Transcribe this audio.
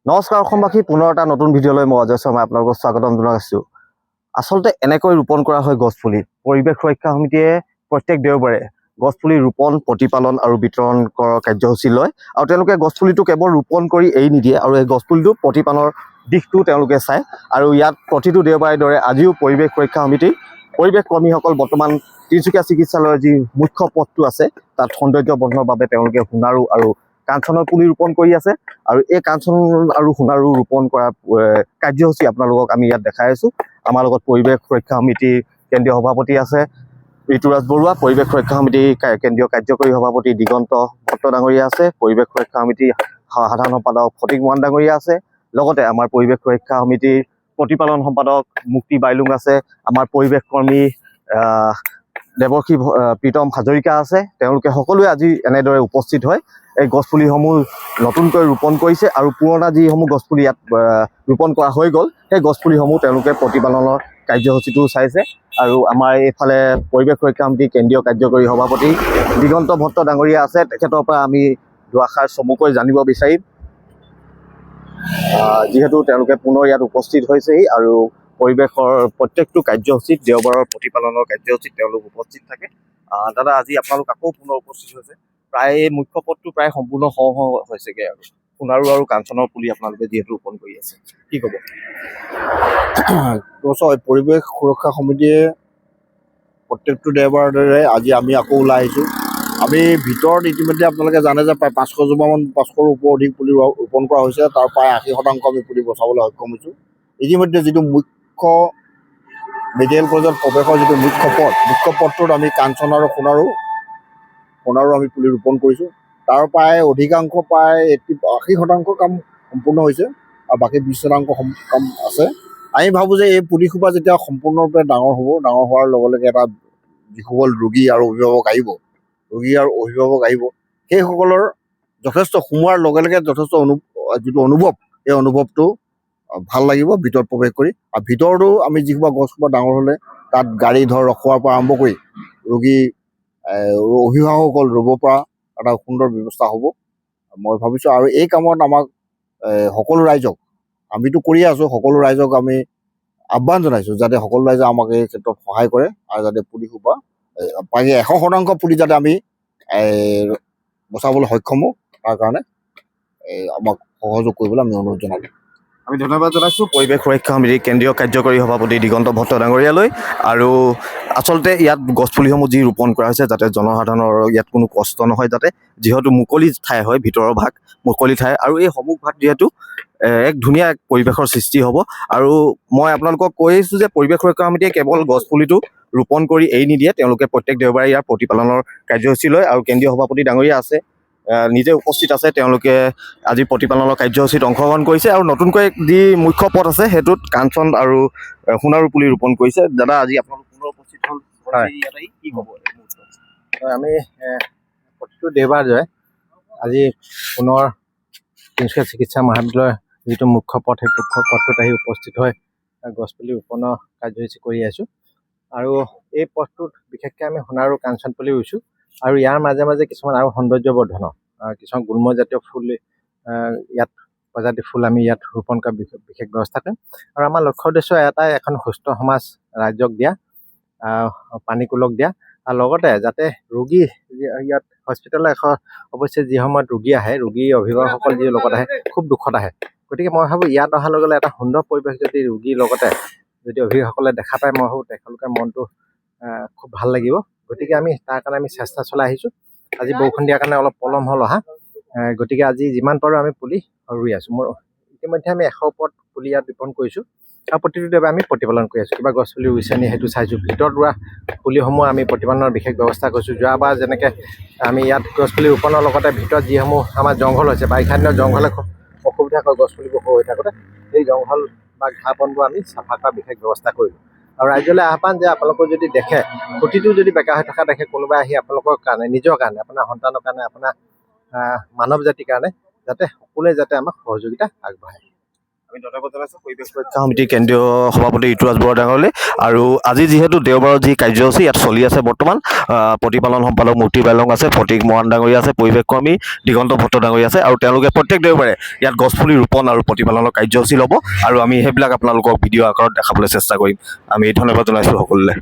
নমস্কাৰ অসমবাসী, পুনৰ এটা নতুন ভিডিঅ'লৈ মই অজয় শৰ্মাই আপোনালোকক স্বাগতম জনাইছোঁ। আচলতে এনেকৈ ৰোপণ কৰা হয় গছপুলি। পৰিৱেশ সুৰক্ষা সমিতিয়ে প্ৰত্যেক দেওবাৰে গছপুলি ৰোপণ, প্ৰতিপালন আৰু বিতৰণ কৰাৰ কাৰ্যসূচী লয় আৰু তেওঁলোকে গছপুলিটো কেৱল ৰোপণ কৰি এৰি নিদিয়ে আৰু এই গছপুলিটো প্ৰতিপালনৰ দিশটো তেওঁলোকে চায়। আৰু ইয়াত প্ৰতিটো দেওবাৰে দৰে আজিও পৰিৱেশ সুৰক্ষা সমিতিৰ পৰিৱেশ কৰ্মীসকল বৰ্তমান তিনিচুকীয়া চিকিৎসালয়ৰ যি মুখ্য পথটো আছে তাত সৌন্দৰ্য বৰ্ধনৰ বাবে তেওঁলোকে সোণাৰু আৰু কাঞ্চনৰ পুলি ৰোপণ কৰি আছে। আৰু এই কাঞ্চন আৰু সোণাৰু ৰোপণ কৰা কাৰ্যসূচী আপোনালোকক আমি ইয়াত দেখাই আছোঁ। আমাৰ লগত পৰিৱেশ সুৰক্ষা সমিতিৰ কেন্দ্ৰীয় সভাপতি আছে ঋতুৰাজ বৰুৱা, পৰিৱেশ সুৰক্ষা সমিতিৰ কেন্দ্ৰীয় কাৰ্যকৰী সভাপতি দিগন্ত ভট্ট ডাঙৰীয়া আছে, পৰিৱেশ সুৰক্ষা সমিতিৰ সাধাৰণ সম্পাদক ফটিক মৰাণ ডাঙৰীয়া আছে, লগতে আমাৰ পৰিৱেশ সুৰক্ষা সমিতিৰ প্ৰতিপালন সম্পাদক মুক্তি বাইলুং আছে, আমাৰ পৰিৱেশ কৰ্মী দেৱৰ্ষী প্ৰীতম হাজৰিকা আছে। তেওঁলোকে সকলোৱে আজি এনেদৰে উপস্থিত হয় এই গছপুলিসমূহ নতুনকৈ ৰোপণ কৰিছে আৰু পুৰণা যিসমূহ গছপুলি ইয়াত ৰোপণ কৰা হৈ গ'ল সেই গছপুলিসমূহ তেওঁলোকে প্ৰতিপালনৰ কাৰ্যসূচীটো চাইছে। আৰু আমাৰ এইফালে পৰিৱেশ সুৰক্ষা সমিতিৰ কেন্দ্ৰীয় কাৰ্যকৰী সভাপতি দিগন্ত ভট্ট ডাঙৰীয়া আছে, তেখেতৰ পৰা আমি দুআষাৰ চমুকৈ জানিব বিচাৰিম, যিহেতু তেওঁলোকে পুনৰ ইয়াত উপস্থিত হৈছেহি আৰু পৰিৱেশৰ প্ৰত্যেকটো কাৰ্যসূচীত দেওবাৰৰ প্ৰতিপালনৰ কাৰ্যসূচীত তেওঁলোক উপস্থিত থাকে। দাদা, আজি আপোনালোক আকৌ পুনৰ উপস্থিত হৈছে। প্ৰায় মুখ্য পথটো প্ৰায় সম্পূৰ্ণ হৈছেগৈ আৰু সোণাৰু আৰু কাঞ্চনৰ পুলি আপোনালোকে যিহেতু ৰোপণ কৰি আছে, কি ক'ব? পৰিৱেশ সুৰক্ষা সমিতিয়ে প্ৰত্যেকটো দেওবাৰৰ দৰে আজি আমি আকৌ ওলাই আহিছোঁ। আমি ভিতৰত ইতিমধ্যে আপোনালোকে জানে যে প্ৰায় 500ৰ অধিক পুলি ৰোপণ কৰা হৈছে। তাৰ প্ৰায় 80% আমি পুলি বচাবলৈ সক্ষম হৈছোঁ। ইতিমধ্যে যিটো মুখ্য মেডিকেল কলেজত প্ৰৱেশৰ যিটো মুখ্য পথটোত আমি কাঞ্চন আৰু সোণাৰু আমি পুলি ৰোপণ কৰিছোঁ। তাৰ প্ৰায় অধিকাংশ প্ৰায় 80% কাম সম্পূৰ্ণ হৈছে আৰু বাকী 20% কাম আছে। আমি ভাবোঁ যে এই পুলিসোপা যেতিয়া সম্পূৰ্ণৰূপে ডাঙৰ হ'ব, ডাঙৰ হোৱাৰ লগে লগে এটা যিসকল ৰোগী আৰু অভিভাৱক আহিব সেইসকলৰ যথেষ্ট সোমোৱাৰ লগে লগে যথেষ্ট যিটো অনুভৱ, এই অনুভৱটো ভাল লাগিব ভিতৰত প্ৰৱেশ কৰি। আৰু ভিতৰতো আমি যিসোপা গছসোপা ডাঙৰ হ'লে তাত গাড়ী ৰখোৱাৰ পৰা আৰম্ভ কৰি ৰোগী অভিভাৱকসকল ৰ'ব পৰা এটা সুন্দৰ ব্যৱস্থা হ'ব মই ভাবিছোঁ। আৰু এই কামত আমাক সকলো ৰাইজক, আমিতো কৰিয়ে আছোঁ, সকলো ৰাইজক আমি আহ্বান জনাইছোঁ যাতে সকলো ৰাইজে আমাক এই ক্ষেত্ৰত সহায় কৰে আৰু যাতে পুলিসোপা প্ৰায় 100% পুলি যাতে আমি বচাবলৈ সক্ষম হওঁ, তাৰ কাৰণে আমাক সহযোগ কৰিবলৈ আমি অনুৰোধ জনালোঁ। আমি ধন্যবাদ জনাইছোঁ পৰিৱেশ সুৰক্ষা সমিতিৰ কেন্দ্ৰীয় কাৰ্যকৰী সভাপতি দিগন্ত ভট্ট ডাঙৰীয়ালৈ। আৰু আচলতে ইয়াত গছপুলিসমূহ যি ৰোপণ কৰা হৈছে যাতে জনসাধাৰণৰ ইয়াত কোনো কষ্ট নহয়, যাতে যিহেতু মুকলি ঠাই হয়, ভিতৰৰ ভাগ মুকলি ঠাই আৰু এই সন্মুখ ভাগ যিহেতু এক ধুনীয়া পৰিৱেশৰ সৃষ্টি হ'ব। আৰু মই আপোনালোকক কৈ আহিছোঁ যে পৰিৱেশ সুৰক্ষা সমিতিয়ে কেৱল গছপুলিটো ৰোপণ কৰি এৰি নিদিয়ে, তেওঁলোকে প্ৰত্যেক দেওবাৰে ইয়াৰ প্ৰতিপালনৰ কাৰ্যসূচী লয় আৰু কেন্দ্ৰীয় সভাপতি ডাঙৰীয়া আছে, নিজে উপস্থিত আছে। তেওঁলোকে আজি প্ৰতিপালনৰ কাৰ্যসূচীত অংশগ্ৰহণ কৰিছে আৰু নতুনকৈ যি মুখ্য পথ আছে সেইটোত কাঞ্চন আৰু সোণাৰু পুলি ৰোপণ কৰিছে। দাদা, আজি আপোনালোক পুনৰ উপস্থিত হ'ল, কি ক'ব? আমি প্ৰতিটো দেওবাৰ দৰে আজি পুনৰ তিনিচুকীয়া চিকিৎসা মহাবিদ্যালয়ৰ যিটো মুখ্য পথ, সেই মুখ্য পথটোত আহি উপস্থিত হৈ গছপুলি ৰোপণৰ কাৰ্যসূচী কৰি আছোঁ। আৰু এই পথটোত বিশেষকৈ আমি সোণাৰু কাঞ্চন পুলি ৰুইছোঁ আৰু ইয়াৰ মাজে মাজে কিছুমান আৰু সৌন্দৰ্যবৰ্ধনৰ কিছুমান গুল্মজাতীয় ফুল, ইয়াত প্ৰজাতিৰ ফুল আমি ইয়াত ৰোপণ কৰা বিশেষ ব্যৱস্থা কৰিম। আৰু আমাৰ লক্ষ্য উদ্দেশ্য এটাই, এখন সুস্থ সমাজ ৰাইজক দিয়া, পানীকুলক দিয়া, আৰু লগতে যাতে ৰোগী ইয়াত হস্পিটেলৰ অৱশ্যে যি সময়ত ৰোগী আহে, ৰোগীৰ অভিভাৱকসকল যি লগত আহে খুব দুখত আহে। গতিকে মই ভাবোঁ ইয়াত অহাৰ লগে লগে এটা সুন্দৰ পৰিৱেশ যদি ৰোগীৰ লগতে যদি অভিভাৱকসকলে দেখা পায়, মই ভাবোঁ তেখেতলোকৰ মনটো খুব ভাল লাগিব। গতিকে তাৰ কাৰণে আমি চেষ্টা চলাই আহিছোঁ। আজি বৰষুণ দিয়াৰ কাৰণে অলপ পলম হ'ল অহা, গতিকে আজি যিমান পাৰোঁ আমি পুলি ৰুই আছোঁ। ইতিমধ্যে আমি 100 ওপৰত পুলি ইয়াত ৰোপণ কৰিছোঁ আৰু প্ৰতিটো দেওবাৰে আমি প্ৰতিপালন কৰি আছোঁ। কিবা গছ পুলি ৰুইছে নি সেইটো চাইছোঁ। ভিতৰত ৰোৱা পুলিসমূহ আমি প্ৰতিপালনৰ বিশেষ ব্যৱস্থা কৰিছোঁ। যোৱাবাৰ যেনেকৈ আমি ইয়াত গছপুলি ৰোপণৰ লগতে ভিতৰত যিসমূহ আমাৰ জংঘল হৈছে, বাৰিষা দিনত জংঘলে খুব অসুবিধা কৰে গছপুলিবোৰ হৈ থাকোঁতে, সেই জংঘল বা ঘাঁহ বনবোৰ আমি চাফা কৰা বিশেষ ব্যৱস্থা কৰিলোঁ। আৰু ৰাইজলৈ আহ্বান যে আপোনালোকে যদি দেখে খুঁটিটো যদি বেকা হৈ থকা দেখে, কোনোবাই আহি আপোনালোকৰ কাৰণে, নিজৰ কাৰণে, আপোনাৰ সন্তানৰ কাৰণে, আপোনাৰ মানৱ জাতিৰ কাৰণে, যাতে সকলোৱে যাতে আমাক সহযোগিতা আগবঢ়ায়। আমি আমি ধন্যবাদ জনাইছোঁ পৰিৱেশ সুৰক্ষা সমিতিৰ কেন্দ্ৰীয় সভাপতি ঋতুৰাজ বৰা ডাঙৰীয়ালৈ। আৰু আজি যিহেতু দেওবাৰৰ যি কাৰ্যসূচী ইয়াত চলি আছে বৰ্তমান, প্ৰতিপালন সম্পাদক মুক্তি বাইলং আছে, প্ৰতীক মৰাণ ডাঙৰীয়া আছে, পৰিৱেশ কৰ্মী দিগন্ত ভট্ট ডাঙৰীয়া আছে, আৰু তেওঁলোকে প্ৰত্যেক দেওবাৰে ইয়াত গছপুলি ৰোপণ আৰু প্ৰতিপালনৰ কাৰ্যসূচী ল'ব, আৰু আমি সেইবিলাক আপোনালোকক ভিডিঅ' আকাৰত দেখাবলৈ চেষ্টা কৰিম। আমি ধন্যবাদ জনাইছোঁ সকলোলৈ।